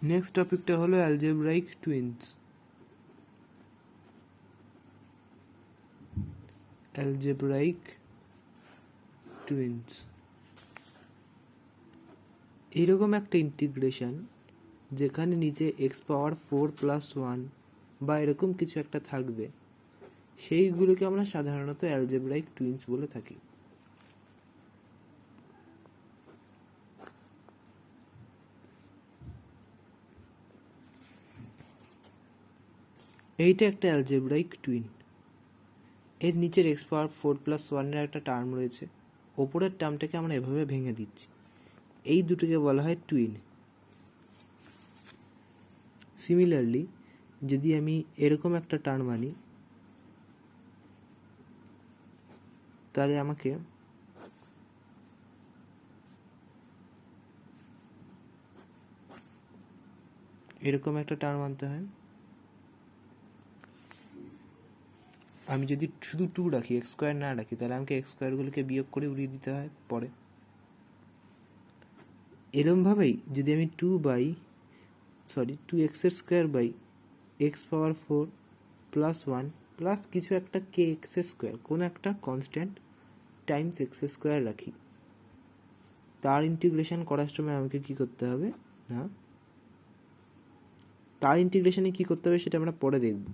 Next টপিকটা হলো algebraic twins. Algebraic twins এইরকম একটা ইন্টিগ্রেশন যেখানে নিচে x⁴ বা এরকম কিছু একটা থাকবে, সেইগুলোকে আমরা সাধারণত অ্যালজেব্রাইক টুইন্স বলে থাকি। এইটা একটা অ্যালজেব্রাইক টুইন। এর নিচের x⁴ এর একটা টার্ম রয়েছে, ওপরের টার্মটাকে আমরা এভাবে ভেঙে দিচ্ছি, এই দুটোকে বলা হয় টুইন। সিমিলারলি যদি আমি এরকম একটা টার্ম আনি, তাহলে আমাকে এরকম একটা টার্ম আনতে হয়। আমি যদি শুধু 2 রাখি, x² না রাখি, তাহলে আমাকে x²গুলোকে বিয়োগ করে উড়িয়ে দিতে হয় পরে। এরমভাবেই যদি আমি 2x² প্লাস কিছু একটা kx² কোনো একটা কনস্ট্যান্ট টাইমস x² রাখি, তার ইন্টিগ্রেশন করার সময় আমাকে কি করতে হবে না, তার ইন্টিগ্রেশনে কি করতে হবে সেটা আমরা পরে দেখব।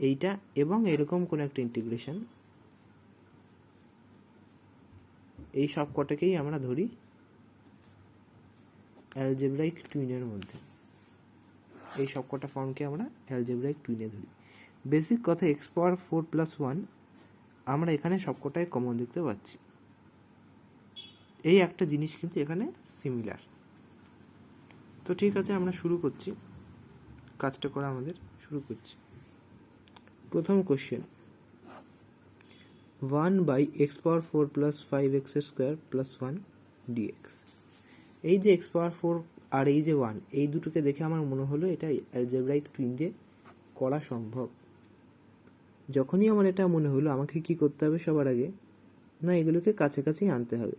এইটা এবং এরকম কোনো একটা ইন্টিগ্রেশন, এই সব কটাকেই আমরা ধরি অ্যালজেব্রাইক টুইনের মধ্যে। এই সব কটা ফর্মকে আমরা অ্যালজেব্রাইক টুইনে ধরি। বেসিক কথা, x⁴ আমরা এখানে সবকটাই কমন দেখতে পাচ্ছি। এই একটা জিনিস কিন্তু এখানে সিমিলার। তো ঠিক আছে, আমরা শুরু করছি, কাজটা করা আমাদের শুরু করছি। প্রথম কোশ্চেন, 1/x⁴ + 5x² + 1 dx। এই যে x⁴ আর এই যে 1, এই দুটোকে দেখে আমার মনে হলো এটা অ্যালজেব্রাইক টুইন দিয়ে করা সম্ভব। যখনই আমার এটা মনে হলো, আমাকে কি করতে হবে সবার আগে না, এগুলোকে কাছাকাছি আনতে হবে।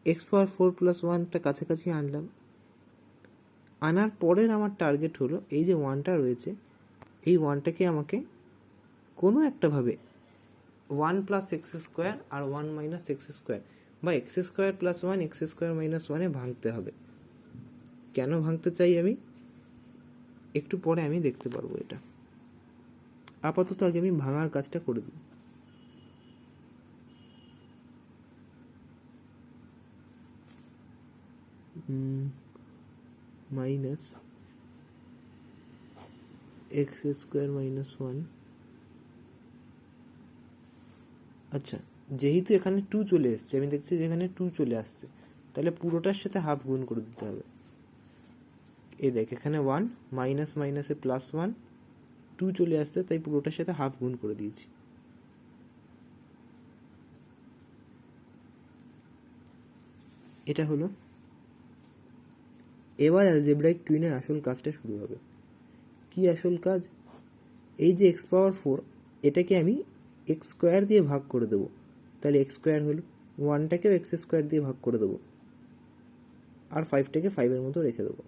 x⁴ + 1টা কাছাকাছি আনলাম, আনার পরের আমার টার্গেট হলো এই যে 1টা রয়েছে, এই 1টাকে আমাকে কোনো একটাভাবে 1 + x² আর 1 - x² বা x² + 1 x² - 1 ভাঙতে হবে। কেন ভাঙতে চাই আমি একটু পরে আমি দেখতে পারবো এটা। আপাতত আগে আমি ভাঙার কাজটা করে দিই। Minus x² - 1। আচ্ছা, যেহেতু এখানে 2 চলে এসছে, আমি দেখছি যে এখানে 2 চলে আসছে, তাহলে পুরোটার সাথে হাফ গুণ করে দিতে হবে। এই দেখ, এখানে 1 মাইনাস মাইনাসে +1, 2 চলে আসছে, তাই পুরোটার সাথে হাফ গুণ করে দিয়েছি। এটা হলো। এবার অ্যালজেব্রাইক টুইনের আসল কাজটা শুরু হবে। কি আসল কাজ? এই যে x⁴ এটাকে আমি x² দিয়ে ভাগ করে দেবো, তাহলে x² হলো। 1টাকেও x² দিয়ে ভাগ করে দেবো, আর 5টাকে 5-এর মতো রেখে দেবো।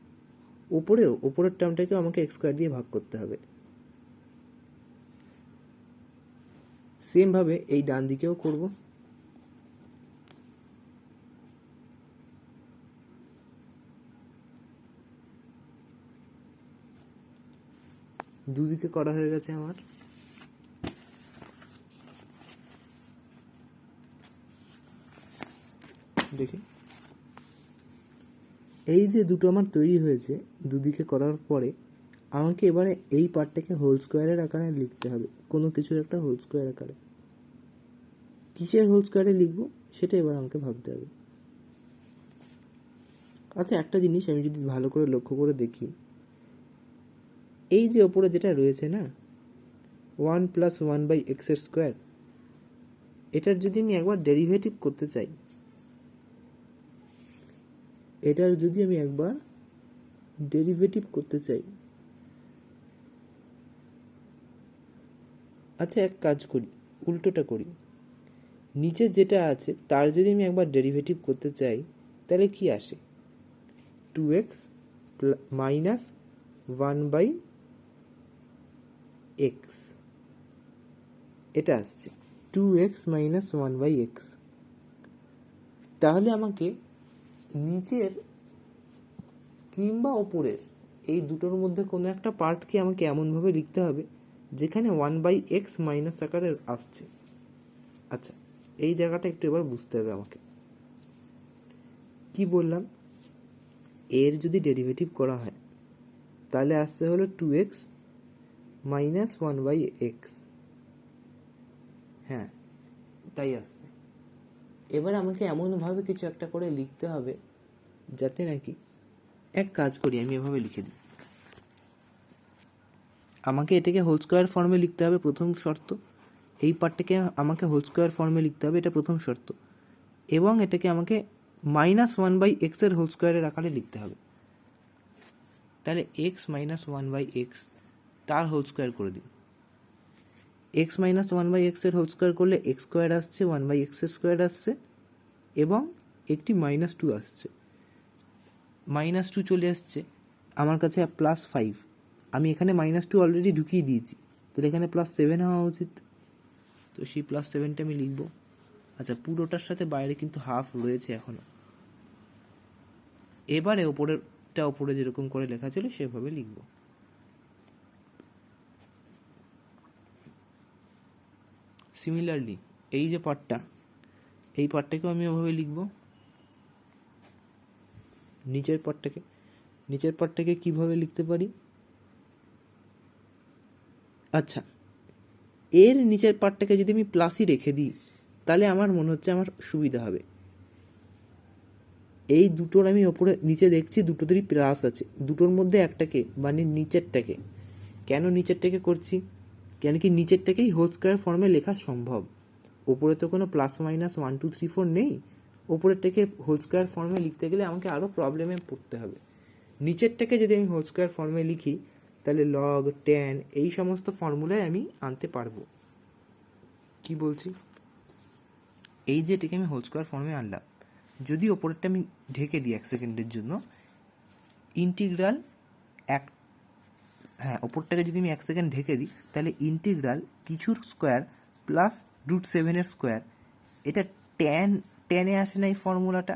ওপরের টার্মটাকেও আমাকে x² দিয়ে ভাগ করতে হবে। সেমভাবে এই ডান দিকেও করব। দুদিকে করা হয়ে গেছে আমার। দেখি, এই যে দুটো আমার তৈরি হয়েছে দুদিকে করার পরে, আমাকে এবারে এই পার্টটাকে হোল স্কোয়ারের আকারে লিখতে হবে, কোনো কিছুর একটা হোল স্কোয়ার আকারে। কিসের হোল স্কোয়ারে লিখবো সেটা এবার আমাকে ভাবতে হবে। আচ্ছা, একটা জিনিস আমি যদি ভালো করে লক্ষ্য করে দেখি, এই যে ওপরে যেটা রয়েছে না, 1 + 1/x², এটার যদি আমি একবার ডেরিভেটিভ করতে চাই, আচ্ছা এক কাজ করি, উল্টোটা করি। নিচে যেটা আছে তার যদি আমি একবার ডেরিভেটিভ করতে চাই, তাহলে কি আসে? 2x মাইনাস 1/x, এটা আসছে 2x মাইনাস 1/x। তাহলে আমাকে নিচের কিংবা ওপরের এই দুটোর মধ্যে কোনো একটা পার্টকে আমাকে এমনভাবে লিখতে হবে যেখানে 1/x মাইনাস আকারে আসছে। আচ্ছা, এই জায়গাটা একটু এবার বুঝতে হবে আমাকে। কি বললাম, এর যদি ডেরিভেটিভ করা হয় তাহলে আসছে হলো 2x মাইনাস 1/x। হ্যাঁ, তাই আসছে। এবার আমাকে এমনভাবে কিছু একটা করে লিখতে হবে যাতে নাকি, এক কাজ করি, আমি এভাবে লিখে দিই। আমাকে এটাকে হোল স্কোয়ার ফর্মে লিখতে হবে, প্রথম শর্ত। এই পার্টটাকে আমাকে হোল স্কোয়ার ফর্মে লিখতে হবে, এটা প্রথম শর্ত। এবং এটাকে আমাকে মাইনাস 1/x এর হোল স্কোয়ারের আকারে লিখতে হবে। তাহলে x মাইনাস 1/x তার হোল স্কোয়ার করে দিন। x মাইনাস 1/x এর হোল স্কোয়ার করলে x স্কোয়ার আসছে, 1/x স্কোয়ার আসছে, এবং একটি -2 আসছে। -2 চলে আসছে আমার কাছে, +5। আমি এখানে -2 অলরেডি ঢুকিয়ে দিয়েছি, তাহলে এখানে +7 হওয়া উচিত। তো সেই +7টা আমি লিখব। আচ্ছা, পুরোটার সাথে বাইরে কিন্তু হাফ রয়েছে এখনো। এবারে ওপরে যেরকম করে লেখা ছিল সেভাবে লিখব। সিমিলারলি এই যে পার্টটা, এই পার্টটাকেও আমি ওভাবে লিখব। নিচের পার্টটাকে কিভাবে লিখতে পারি? আচ্ছা, এর নিচের পার্টটাকে যদি আমি প্লাসই রেখে দিই তাহলে আমার মনে হচ্ছে আমার সুবিধা হবে। এই দুটোর আমি ওপরে নিচে দেখছি দুটোতেরই প্লাস আছে, দুটোর মধ্যে একটাকে মানে নিচেরটাকে, কেন নিচেরটাকে করছি, কেন কি নিচেরটাকেই হোল স্কোয়ার ফর্মে লেখা সম্ভব। ওপরে তো কোনো +-1 2 3 4 নেই, ওপরেরটাকে হোল স্কোয়ার ফর্মে লিখতে গেলে আমাকে আরও প্রবলেমে পড়তে হবে। নিচেরটাকে যদি আমি হোল স্কোয়ার ফর্মে লিখি তাহলে লগ, ট্যান এই সমস্ত ফর্মুলায় আমি আনতে পারবো। কি বলছি, এই যে এটাকে আমি হোল স্কোয়ার ফর্মে আনলাম, যদি ওপরেরটা আমি ঢেকে দিই 1 সেকেন্ডের জন্য, ইন্টিগ্রাল ওপরটাকে যদি আমি 1 সেকেন্ড ঢেকে দিই তাহলে ইন্টিগ্রাল কিছুর স্কোয়ার প্লাস √7 এর স্কোয়ার, এটা ট্যানে আসে না এই ফর্মুলাটা,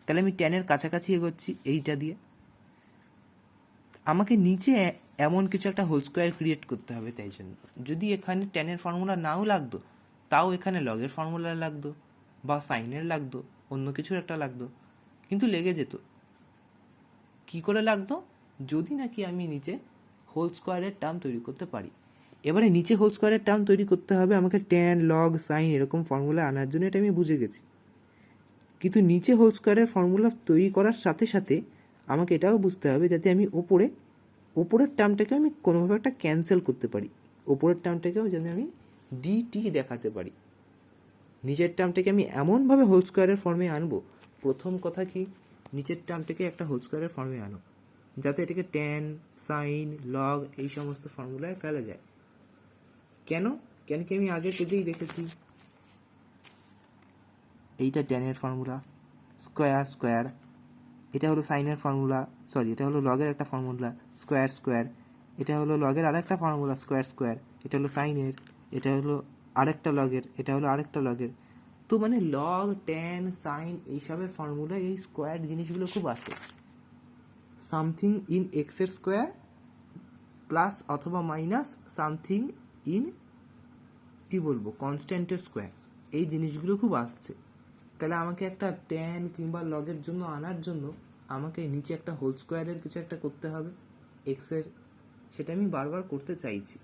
তাহলে আমি ট্যানের কাছাকাছি এগোচ্ছি এইটা দিয়ে। আমাকে নিচে এমন কিছু একটা হোল স্কোয়ার ক্রিয়েট করতে হবে, তাই জন্য যদি এখানে ট্যানের ফর্মুলা নাও লাগতো তাও এখানে লগের ফর্মুলা লাগতো বা সাইনের লাগতো, অন্য কিছুর একটা লাগতো, কিন্তু লেগে যেত। কি করে লাগতো? যদি নাকি আমি নিচে হোল স্কোয়ারের টার্ম তৈরি করতে পারি। এবারে নিচে হোল স্কোয়ারের টার্ম তৈরি করতে হবে আমাকে ট্যান, লগ, সাইন এরকম ফর্মুলা আনার জন্য, এটা আমি বুঝে গেছি। কিন্তু নিচে হোল স্কোয়ারের ফর্মুলা তৈরি করার সাথে সাথে আমাকে এটাও বুঝতে হবে যাতে আমি ওপরের টার্মটাকে আমি কোনোভাবে একটা ক্যান্সেল করতে পারি, ওপরের টার্মটাকেও যেন আমি ডিটি দেখাতে পারি। নিচের টার্মটাকে আমি এমনভাবে হোল স্কোয়ারের ফর্মে আনবো, প্রথম কথা কি, নিচের টার্মটাকে একটা হোল স্কোয়ারের ফর্মে আনো যাতে এটাকে ট্যান, সাইন, লগ এই সমস্ত ফর্মুলায় ফেলা যায়। কেন কি আমি আগের পেজেই দেখেছি, এইটা ট্যানের ফর্মুলা, স্কোয়ার, এটা হলো সাইনের ফর্মুলা, এটা হলো লগের একটা ফর্মুলা স্কোয়ার, এটা হলো লগের আরেকটা ফর্মুলা স্কোয়ার, এটা হলো সাইনের, এটা হলো আরেকটা লগের, এটা হলো আরেকটা লগের। তো মানে লগ, ট্যান, সাইন এইসবের ফর্মুলা এই স্কোয়ার জিনিসগুলো খুব আসে। সামথিং ইন এক্স এর স্কোয়ার প্লাস অথবা মাইনাস সামথিং ইন কি বলবো কনস্ট্যান্টের স্কোয়ার, এই জিনিসগুলো খুব আসছে। তাহলে আমাকে একটা ট্যান কিংবা লগের জন্য আনার জন্য আমাকে নিচে একটা হোল স্কোয়ারের কিছু একটা করতে হবে এক্সের, সেটা আমি বারবার করতে চাইছি।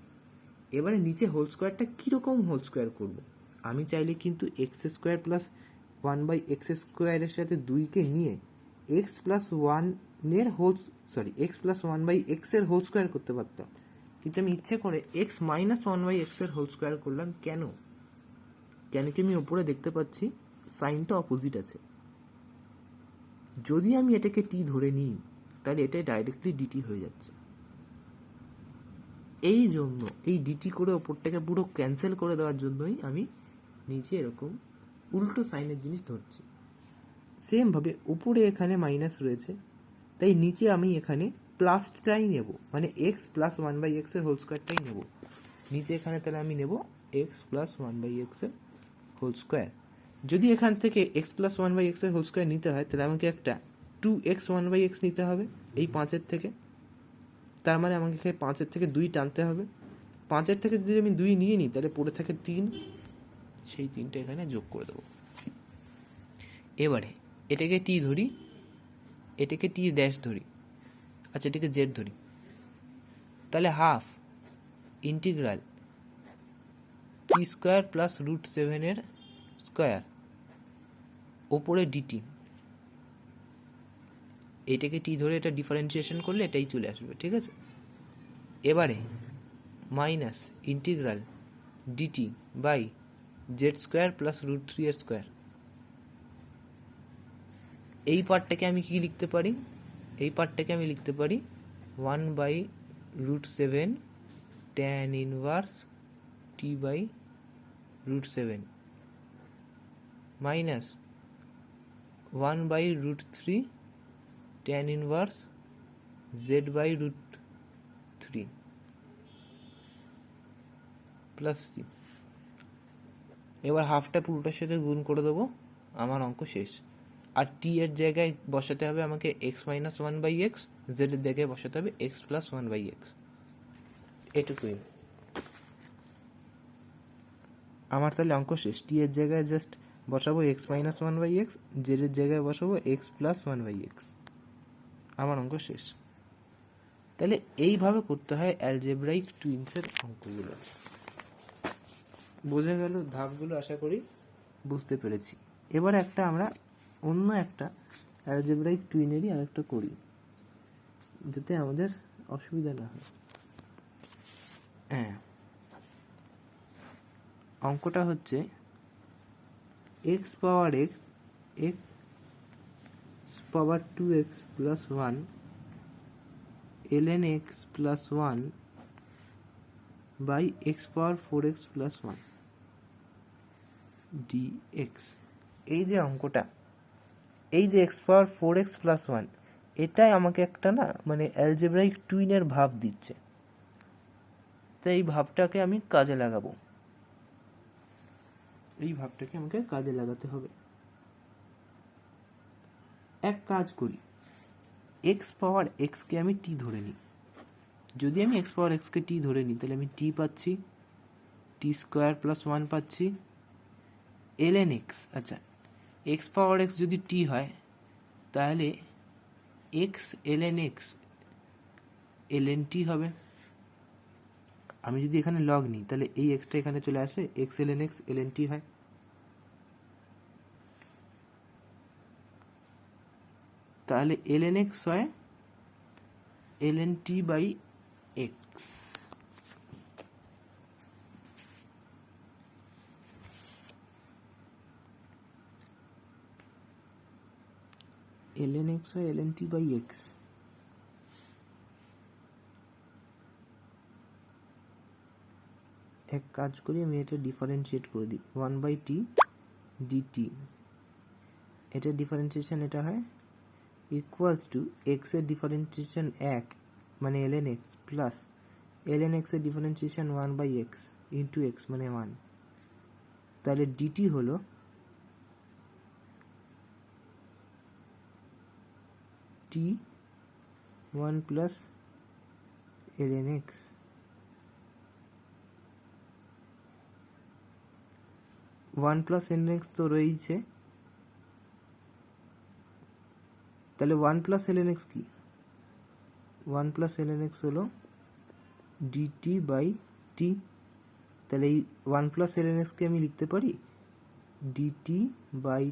এবারে নিচে হোল স্কোয়ারটা কীরকম হোল স্কোয়ার করবো, আমি চাইলে কিন্তু এক্স স্কোয়ার প্লাস 1/x স্কোয়ারের সাথে 2কে নিয়ে এক্স প্লাস 1/x এর হোল স্কোয়ার করতে পারতাম, কিন্তু আমি ইচ্ছে করে x মাইনাস 1/x এর হোল স্কোয়ার করলাম। কেন কি আমি ওপরে দেখতে পাচ্ছি সাইনটা অপোজিট আছে, যদি আমি এটাকে টি ধরে নিই তাহলে এটাই ডাইরেক্টলি ডিটি হয়ে যাচ্ছে। এই জন্য এই ডিটি করে ওপরটাকে পুরো ক্যান্সেল করে দেওয়ার জন্যই আমি নিচে এরকম উল্টো সাইনের জিনিস ধরছি। সেমভাবে উপরে এখানে মাইনাস রয়েছে, তাই নিচে আমি এখানে প্লাসটাই নেব, মানে এক্স প্লাস ওয়ান বাই এক্সের হোল স্কোয়ারটাই নেব নিচে। এখানে তাহলে আমি নেব এক্স প্লাস ওয়ান বাই এক্সের হোল স্কোয়ার। যদি এখান থেকে এক্স প্লাস ওয়ান বাই এক্সের হোল স্কোয়ার নিতে হয় তাহলে আমাকে একটা 2x 1/x নিতে হবে এই 5-এর থেকে। তার মানে আমাকে এখানে 5-এর থেকে 2 টানতে হবে। 5-এর থেকে যদি আমি 2 নিয়ে নিই তাহলে পড়ে থাকে 3, সেই 3টা এখানে যোগ করে দেবো। এবারে এটাকে টি ধরি, এটাকে টি ড্যাশ ধরি, আচ্ছা এটাকে জেড ধরি। তাহলে হাফ ইন্টিগ্রাল টি স্কোয়ার প্লাস √7 স্কোয়ার ওপরে ডিটি, এটাকে টি ধরে এটা ডিফারেন্সিয়েশন করলে এটাই চলে আসবে, ঠিক আছে। এবারে minus integral dt by z square plus √3 square. এই পার্টটাকে আমি কি লিখতে পারি? এই পার্টটাকে আমি লিখতে পারি 1/√7 tan inverse t by √7 minus 1/√3 tan inverse z by √3 plus C. এবার হাফটা পুরোটার সাথে গুণ করে দেবো, আমার অঙ্ক শেষ। আর টি এর জায়গায় বসাতে হবে আমাকে এক্স মাইনাস 1/x, জেড এর জায়গায় বসাতে হবে এক্স প্লাস 1/x। এটুকুই আমার তাহলে অঙ্ক শেষ। টি এর জায়গায় জাস্ট বসাবো এক্স মাইনাস 1/x, জেড এর জায়গায় বসাবো এক্স প্লাস 1/x, আমার অঙ্ক শেষ। তাহলে এইভাবে করতে হয় অ্যালজেব্রাইক টুইন্সের অঙ্কগুলো। বোঝা গেল ধাপগুলো? আশা করি বুঝতে পেরেছি। এবার একটা আমরা অন্য একটা অ্যালজেব্রাইক টুইনেরই আরেকটা করি, যাতে আমাদের অসুবিধা না হয়। হ্যাঁ, অঙ্কটা হচ্ছে x power x, x power 2x plus 1 ln x plus 1 by x power 4x plus 1 dx। এই যে অঙ্কটা, এই যে এক্স পাওয়ার 4x প্লাস 1, এটাই আমাকে একটা না মানে অ্যালজেব্রাইক টুইনের ভাব দিচ্ছে। তাই এই ভাবটাকে আমি কাজে লাগাবো, এই ভাবটাকে আমাকে কাজে লাগাতে হবে। এক কাজ করি, এক্স পাওয়ার এক্সকে আমি টি ধরে নিই। যদি আমি এক্স পাওয়ার এক্সকে টি ধরে নিই তাহলে আমি টি পাচ্ছি, টি স্কোয়ার প্লাস 1 পাচ্ছি ln x। আচ্ছা, এক্স পাওয়ার এক্স যদি টি হয় তাহলে x ln x ln t হবে। আমি যদি এখানে লগ নিই তাহলে এই এক্সটা এখানে চলে আসে, x ln x ln t হয়। তাহলে ln x হয় ln t by x. ln x হয় ln t বাই এক্স। এক কাজ করি, আমি এটা ডিফারেন্সিয়েট করে দিই 1/t dt। এটা ডিফারেন্সিয়েশন এটা হয় ইকুয়ালস টু এক্স এর ডিফারেন্সিয়েশন 1 মানে ln x plus ln x এর ডিফারেন্সিয়েশন 1/x ইন্টু x মানে 1। তাহলে dt হলো t 1 plus ln x। One plus ln x তো রয়েছে, তাহলে 1 প্লাস ln x কি? 1 প্লাস ln x হলো dt বাই t। তাহলে এই 1 প্লাস ln x কে আমি লিখতে পারি dt বাই